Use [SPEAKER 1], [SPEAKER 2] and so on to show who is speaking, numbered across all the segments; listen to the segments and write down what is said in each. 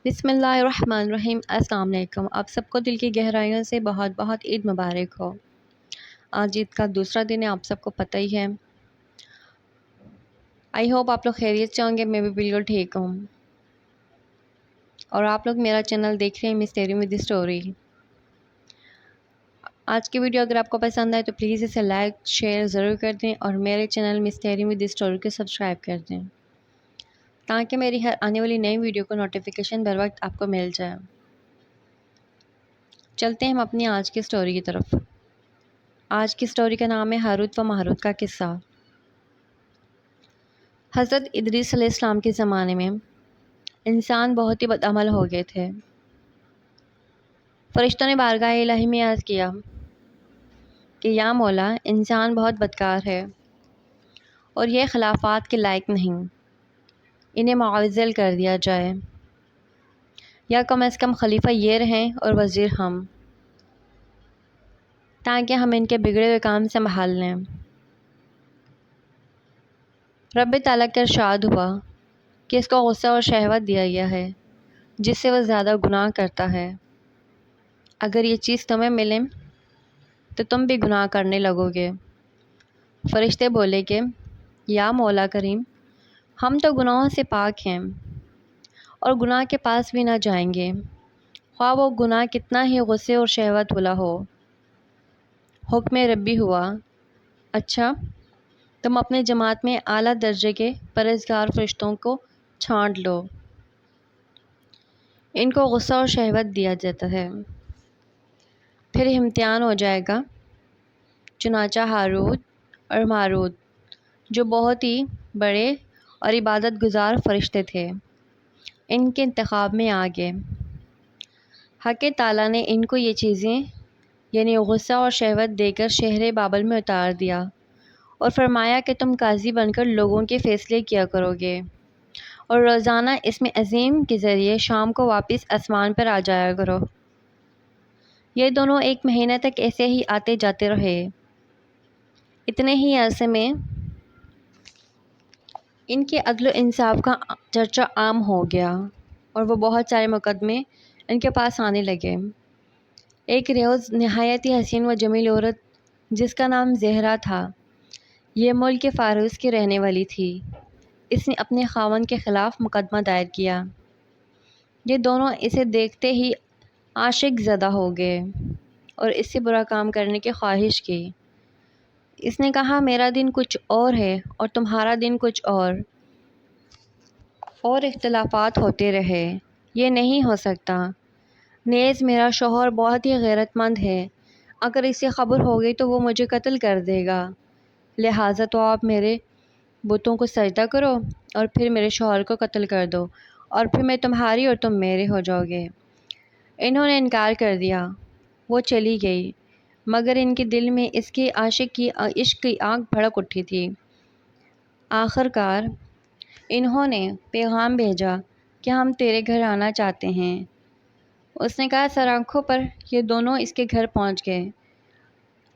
[SPEAKER 1] بسم اللہ الرحمن الرحیم۔ السلام علیکم۔ آپ سب کو دل کی گہرائیوں سے بہت بہت عید مبارک ہو۔ آج عید کا دوسرا دن ہے، آپ سب کو پتہ ہی ہے۔ آئی ہوپ آپ لوگ خیریت سے ہوں گے، میں بھی بالکل ٹھیک ہوں۔ اور آپ لوگ میرا چینل دیکھ رہے ہیں مسٹری ود دی اسٹوری۔ آج کی ویڈیو اگر آپ کو پسند آئے تو پلیز اسے لائک شیئر ضرور کر دیں اور میرے channel mystery with the story کو سبسکرائب کر دیں تاکہ میری ہر آنے والی نئی ویڈیو کو نوٹیفیکیشن بر وقت آپ کو مل جائے۔ چلتے ہیں ہم اپنی آج کی اسٹوری کی طرف۔ آج کی اسٹوری کا نام ہے ہاروت و ماروت کا قصہ۔ حضرت ادریس علیہ السلام کے زمانے میں انسان بہت ہی بدعمل ہو گئے تھے۔ فرشتوں نے بارگاہ الہی میں عرض کیا کہ یا مولا، انسان بہت بدکار ہے اور یہ خلافات کے لائق نہیں، انہیں معزل کر دیا جائے، یا کم از کم خلیفہ یہ رہیں اور وزیر ہم، تاکہ ہم ان کے بگڑے ہوئے کام سنبھال لیں۔ رب تعالیٰ کا ارشاد ہوا کہ اس کو غصہ اور شہوت دیا گیا ہے جس سے وہ زیادہ گناہ کرتا ہے۔ اگر یہ چیز تمہیں ملے تو تم بھی گناہ کرنے لگو گے۔ فرشتے بولے کہ یا مولا کریم، ہم تو گناہوں سے پاک ہیں اور گناہ کے پاس بھی نہ جائیں گے، خواہ وہ گناہ کتنا ہی غصے اور شہوت والا ہو۔ حکم ربی ہوا، اچھا تم اپنے جماعت میں اعلیٰ درجے کے پرہیزگار فرشتوں کو چھانٹ لو، ان کو غصہ اور شہوت دیا جاتا ہے، پھر امتحان ہو جائے گا۔ چنانچہ ہاروت اور ماروت جو بہت ہی بڑے اور عبادت گزار فرشتے تھے، ان کے انتخاب میں آ گئے۔ حق تعالیٰ نے ان کو یہ چیزیں یعنی غصہ اور شہوت دے کر شہر بابل میں اتار دیا اور فرمایا کہ تم قاضی بن کر لوگوں کے فیصلے کیا کرو گے اور روزانہ اسم عظیم کے ذریعے شام کو واپس آسمان پر آ جایا کرو۔ یہ دونوں ایک مہینے تک ایسے ہی آتے جاتے رہے۔ اتنے ہی عرصے میں ان کے عدل و انصاف کا چرچا عام ہو گیا اور وہ بہت سارے مقدمے ان کے پاس آنے لگے۔ ایک روز نہایت ہی حسین و جمیل عورت جس کا نام زہرا تھا، یہ ملک فارس کی رہنے والی تھی، اس نے اپنے خاوند کے خلاف مقدمہ دائر کیا۔ یہ دونوں اسے دیکھتے ہی عاشق زدہ ہو گئے اور اس سے برا کام کرنے کی خواہش کی۔ اس نے کہا میرا دن کچھ اور ہے اور تمہارا دن کچھ اور اختلافات ہوتے رہے، یہ نہیں ہو سکتا۔ نیز میرا شوہر بہت ہی غیرت مند ہے، اگر اسے خبر ہو گئی تو وہ مجھے قتل کر دے گا، لہٰذا تو آپ میرے بتوں کو سجدہ کرو اور پھر میرے شوہر کو قتل کر دو اور پھر میں تمہاری اور تم میرے ہو جاؤ گے۔ انہوں نے انکار کر دیا۔ وہ چلی گئی، مگر ان کے دل میں اس کے عشق کی آگ بھڑک اٹھی تھی۔ آخر کار انہوں نے پیغام بھیجا کہ ہم تیرے گھر آنا چاہتے ہیں۔ اس نے کہا سر آنکھوں پر یہ دونوں اس کے گھر پہنچ گئے۔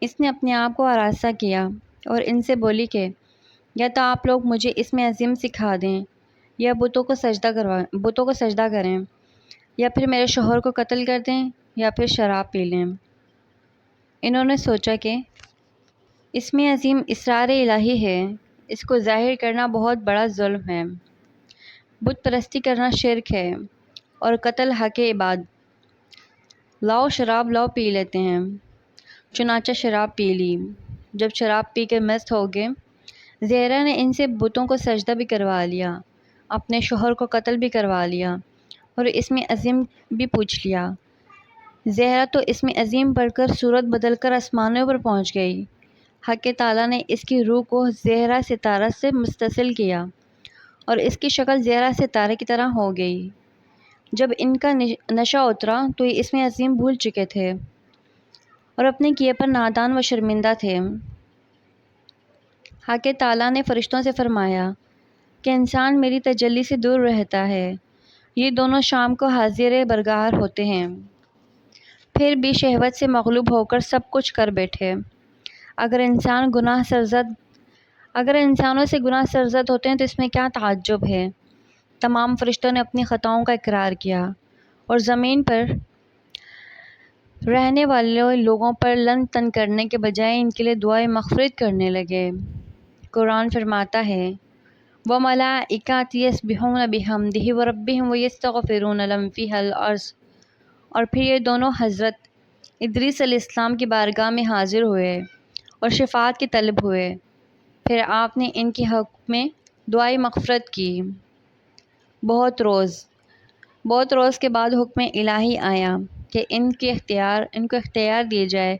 [SPEAKER 1] اس نے اپنے آپ کو آراستہ کیا اور ان سے بولی کہ یا تو آپ لوگ مجھے اسم عظیم سکھا دیں یا بتوں کو سجدہ کریں، یا پھر میرے شوہر کو قتل کر دیں یا پھر شراب پی لیں۔ انہوں نے سوچا کہ اسم عظیم اسرار الہی ہے، اس کو ظاہر کرنا بہت بڑا ظلم ہے، بت پرستی کرنا شرک ہے اور قتل حق عباد۔ لاؤ شراب لاؤ پی لیتے ہیں۔ چنانچہ شراب پی لی۔ جب شراب پی کے مست ہو گئے، زہرا نے ان سے بتوں کو سجدہ بھی کروا لیا، اپنے شوہر کو قتل بھی کروا لیا اور اسم عظیم بھی پوچھ لیا۔ زہرا تو اسم عظیم پڑھ کر صورت بدل کر آسمانوں پر پہنچ گئی۔ حق تعالیٰ نے اس کی روح کو زہرا ستارہ سے متصل کیا اور اس کی شکل زہرا ستارے کی طرح ہو گئی۔ جب ان کا نشہ اترا تو یہ اسم عظیم بھول چکے تھے اور اپنے کیے پر نادان و شرمندہ تھے۔ حق تعالیٰ نے فرشتوں سے فرمایا کہ انسان میری تجلی سے دور رہتا ہے، یہ دونوں شام کو حاضر برگاہ ہوتے ہیں، پھر بھی شہوت سے مغلوب ہو کر سب کچھ کر بیٹھے۔ اگر انسانوں سے گناہ سرزد ہوتے ہیں تو اس میں کیا تعجب ہے تمام فرشتوں نے اپنی خطاؤں کا اقرار کیا اور زمین پر رہنے والے لوگوں پر لن تن کرنے کے بجائے ان کے لیے دعائیں مغفرت کرنے لگے۔ قرآن فرماتا ہے وَمَلَائِکَةٌ یسبحون بحمدہ وربہم ویستغفرون لمن فی الارض، اور پھر یہ دونوں حضرت ادریس علیہ السلام کی بارگاہ میں حاضر ہوئے اور شفاعت کے طلب ہوئے، پھر آپ نے ان کے حق میں دعائیں مغفرت کی۔ بہت روز کے بعد حکم الہی آیا کہ ان کو اختیار دیے جائے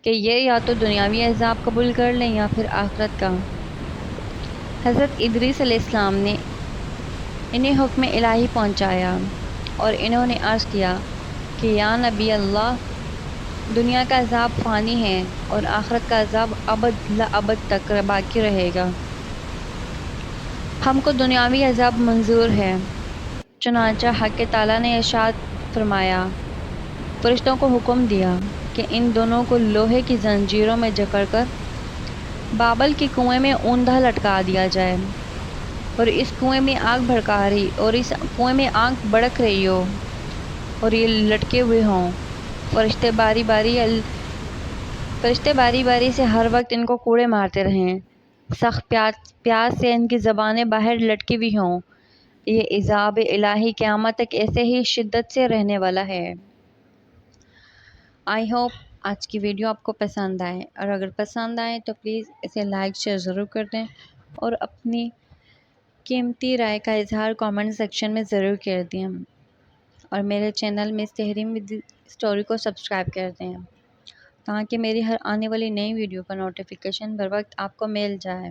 [SPEAKER 1] کہ یہ یا تو دنیاوی عذاب قبول کر لیں یا پھر آخرت کا۔ حضرت ادریس علیہ السلام نے انہیں حکم الہی پہنچایا اور انہوں نے عرض کیا کہ یا نبی اللہ، دنیا کا عذاب فانی ہے اور آخرت کا عذاب ابد لابد تک باقی رہے گا۔ ہم کو دنیاوی عذاب منظور ہے۔ چنانچہ حق تعالیٰ نے ارشاد فرمایا، فرشتوں کو حکم دیا کہ ان دونوں کو لوہے کی زنجیروں میں جکڑ کر بابل کے کنویں میں اوندھا لٹکا دیا جائے، اور اس کنویں میں آگ بھڑک رہی ہو اور یہ لٹکے ہوئے ہوں۔ فرشتے باری باری سے ہر وقت ان کو کوڑے مارتے رہیں، سخت پیاس سے ان کی زبانیں باہر لٹکی ہوئی ہوں۔ یہ عذاب الہی قیامت تک ایسے ہی شدت سے رہنے والا ہے۔ آئی ہوپ آج کی ویڈیو آپ کو پسند آئے، اور اگر پسند آئے تو پلیز اسے لائک شیئر ضرور کر دیں اور اپنی قیمتی رائے کا اظہار کامنٹ سیکشن میں ضرور کر دیں، اور میرے چینل مس تحریم ود اسٹوری کو سبسکرائب کر دیں تاکہ میری ہر آنے والی نئی ویڈیو کا نوٹیفیکیشن بر وقت آپ کو مل جائے۔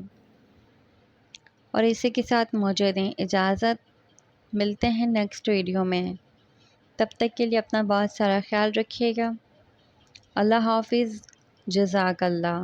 [SPEAKER 1] اور اسی کے ساتھ مجھے دیں اجازت، ملتے ہیں نیکسٹ ویڈیو میں، تب تک کے لیے اپنا بہت سارا خیال رکھیے گا۔ اللہ حافظ، جزاک اللہ۔